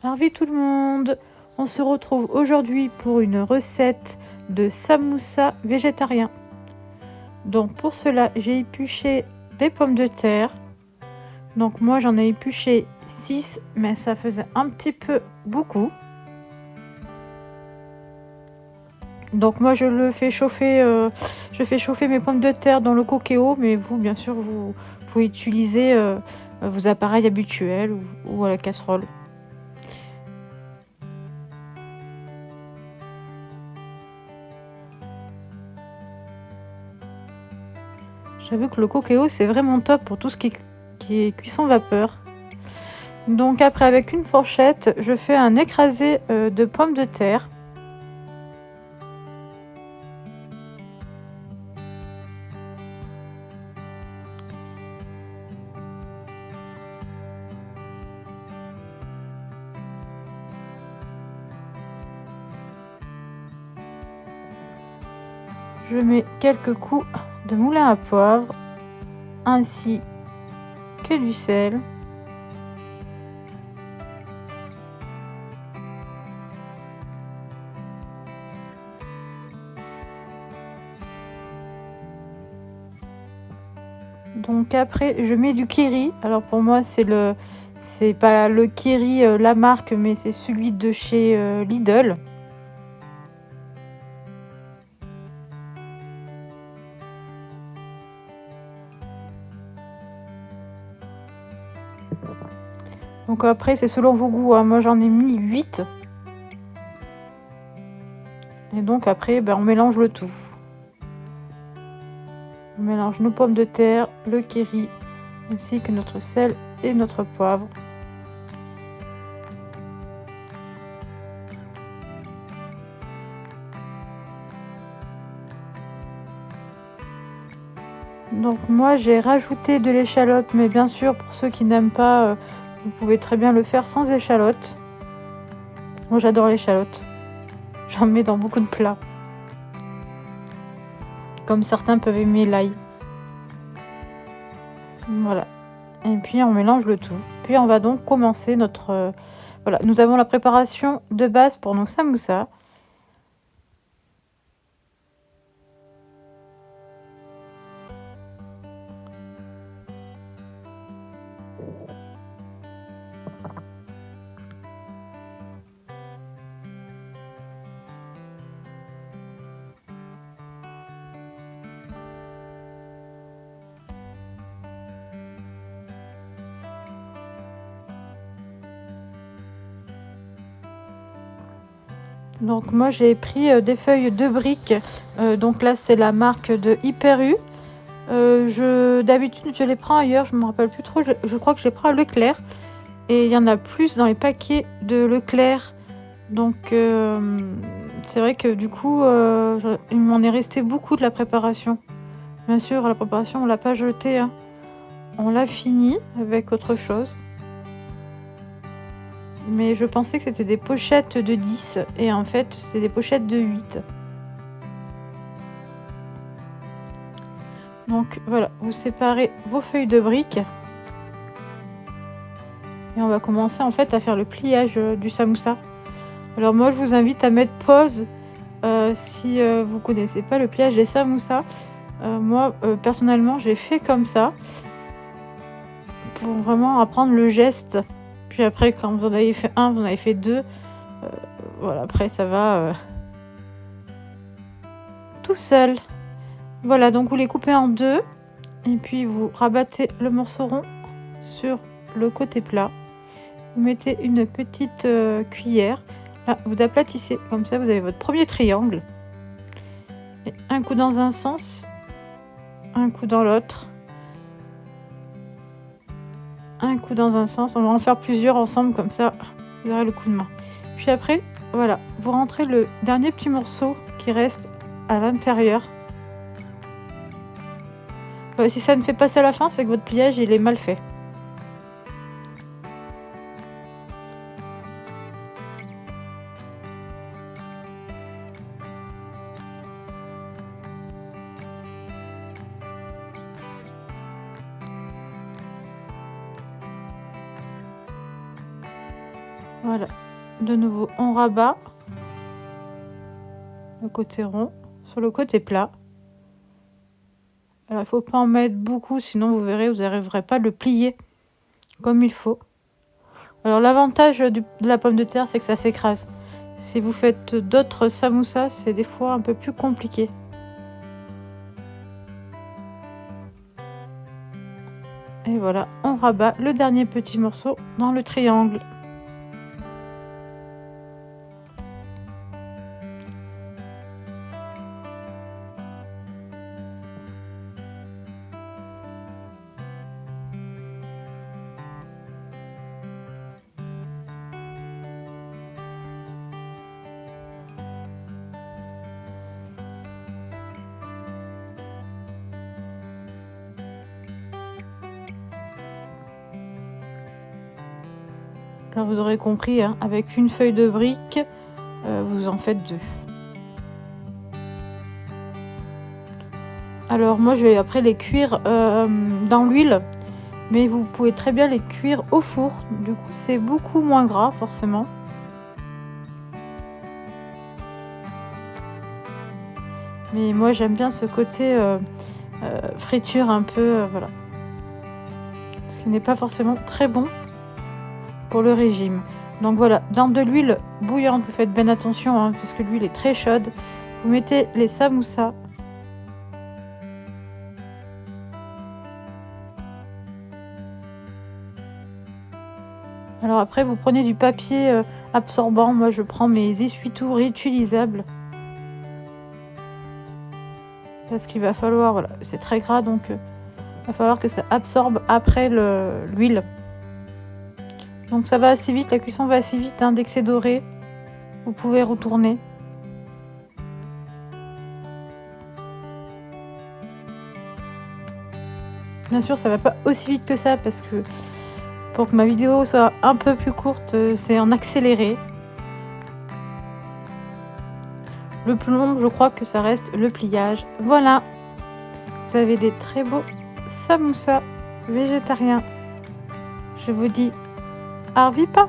Salut tout le monde, on se retrouve aujourd'hui pour une recette de samoussa végétarien. Donc pour cela, j'ai épluché des pommes de terre. Donc moi j'en ai épluché 6, mais ça faisait un petit peu beaucoup. Donc moi je fais chauffer mes pommes de terre dans le Cookéo, mais vous bien sûr vous pouvez utiliser vos appareils habituels ou à la casserole. J'avoue que le Cookéo c'est vraiment top pour tout ce qui est cuisson vapeur. Donc après avec une fourchette, je fais un écrasé de pommes de terre. Je mets quelques coups de moulin à poivre ainsi que du sel. Donc après je mets du curry. Alors pour moi c'est pas le curry la marque, mais c'est celui de chez Lidl. Donc après c'est selon vos goûts, hein. Moi j'en ai mis 8. Et donc après on mélange le tout. On mélange nos pommes de terre, le curry, ainsi que notre sel et notre poivre. Donc moi j'ai rajouté de l'échalote, mais bien sûr pour ceux qui n'aiment pas, vous pouvez très bien le faire sans échalote. Moi j'adore l'échalote. J'en mets dans beaucoup de plats. Comme certains peuvent aimer l'ail. Voilà. Et puis on mélange le tout. Puis on va donc commencer notre... voilà, nous avons la préparation de base pour nos samoussas. Donc moi j'ai pris des feuilles de briques. Donc là c'est la marque de Hyper U. D'habitude je les prends ailleurs, je me rappelle plus trop. Je crois que je les prends à Leclerc. Et il y en a plus dans les paquets de Leclerc. Donc c'est vrai que du coup il m'en est resté beaucoup de la préparation. Bien sûr la préparation on l'a pas jetée, hein. On l'a fini avec autre chose. Mais je pensais que c'était des pochettes de 10 et en fait c'est des pochettes de 8. Donc voilà, vous séparez vos feuilles de briques. Et on va commencer en fait à faire le pliage du samoussa. Alors moi je vous invite à mettre pause si vous connaissez pas le pliage des samoussas. Moi personnellement j'ai fait comme ça pour vraiment apprendre le geste. Puis après quand vous en avez fait un, vous en avez fait deux, voilà, après ça va tout seul. Voilà, donc vous les coupez en deux et puis vous rabattez le morceau rond sur le côté plat. Vous mettez une petite cuillère. Là, vous aplatissez, comme ça vous avez votre premier triangle. Et un coup dans un sens, un coup dans l'autre. Un coup dans un sens. On va en faire plusieurs ensemble, comme ça vous aurez le coup de main. Puis après, voilà, vous rentrez le dernier petit morceau qui reste à l'intérieur. Si ça ne fait pas ça à la fin, c'est que votre pliage il est mal fait. Voilà. De nouveau, on rabat le côté rond sur le côté plat. Alors, il ne faut pas en mettre beaucoup, sinon vous verrez, vous n'arriverez pas à le plier comme il faut. Alors, l'avantage de la pomme de terre, c'est que ça s'écrase. Si vous faites d'autres samoussas, c'est des fois un peu plus compliqué. Et voilà, on rabat le dernier petit morceau dans le triangle. Alors vous aurez compris, hein, avec une feuille de brique, vous en faites 2. Alors moi je vais après les cuire dans l'huile, mais vous pouvez très bien les cuire au four. Du coup c'est beaucoup moins gras forcément. Mais moi j'aime bien ce côté friture un peu, voilà. Ce qui n'est pas forcément très bon pour le régime. Donc voilà, dans de l'huile bouillante, vous faites bien attention, hein, parce que l'huile est très chaude. Vous mettez les samoussas. Alors après, vous prenez du papier absorbant. Moi, je prends mes essuie-tout réutilisables. Parce qu'il va falloir, voilà, c'est très gras, donc il va falloir que ça absorbe après l'huile. Donc ça va assez vite, la cuisson va assez vite, hein, dès que c'est doré, vous pouvez retourner. Bien sûr, ça va pas aussi vite que ça, parce que pour que ma vidéo soit un peu plus courte, c'est en accéléré. Le plus long, je crois que ça reste le pliage. Voilà, vous avez des très beaux samoussas végétariens. Je vous dis, arvipa!